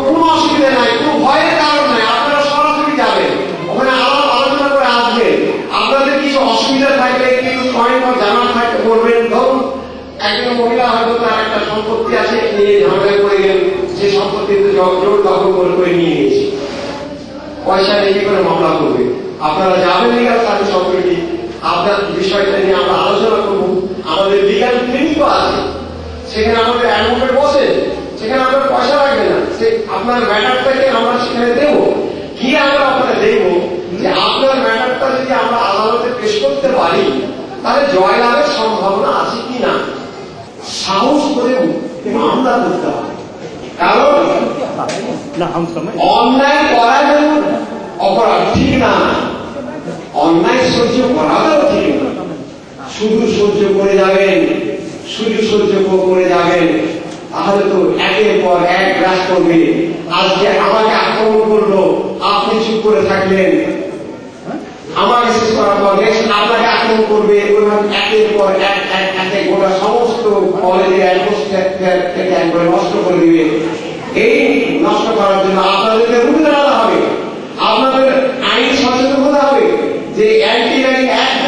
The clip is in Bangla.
কোনো অসুবিধা নাই, কোনো ভয়ের কারণ নাই। আপনারা সরাসরি যাবেন, ওখানে আলোচনা করে আসবেন। আপনাদের কিছু অসুবিধা থাকলে কিছু পয়েন্ট জানার থাকতে বলবেন। ধরুন একজন মহিলা হয়তো তার একটা সম্পত্তি আছে, নিয়ে ঝামেলা করে গেলেন, সে সম্পত্তিতে জোর দখল করে নিয়ে গেছে, পয়সা নিয়ে করে মামলা করবে। আপনারা যাবেন লিগাল সার্ভিস অথরিটি, আপনার বিষয়টা নিয়ে আমরা আলোচনা করবো। আমাদের লিগাল ক্লিনিকও আছে, সেখানে আমাদের অ্যাডভোকেট বসে, সেখানে আপনার পয়সা লাগবে না। সে আপনার ম্যাটারটাকে আমরা সেখানে দেব, গিয়ে আমরা আপনাকে দেখবো যে আপনার ম্যাটারটা যদি আমরা আদালতে পেশ করতে পারি তাহলে জয়লাভের সম্ভাবনা আছে কিনা। সাহস করে মামলা করতে হবে, কারণ অন্যায় করা যেমন অপরাধ ঠিক না, অন্যায় সহ্য করাটাও ঠিক না। শুধু সহ্য করে যাবেন, শুধু সহ্য করে যাবেন, তাহলে তো একের পর এক গ্রাস করবে। আজকে আমাকে আক্রমণ করলো, আপনি চুপ করে থাকলেন, আমাকে শেষ করার পর নেক্সট আপনাকে আক্রমণ করবে। একের পর এক গোটা সমস্ত কলেজের অ্যাটমসফিয়ার থেকে একবারে নষ্ট করে দিবে। এই নষ্ট করার জন্য আপনাদেরকে রুখে দাঁড়াতে হবে, আপনাদের আইন সচেতন হতে হবে যে অ্যান্টি র্যাগিং অ্যাক্ট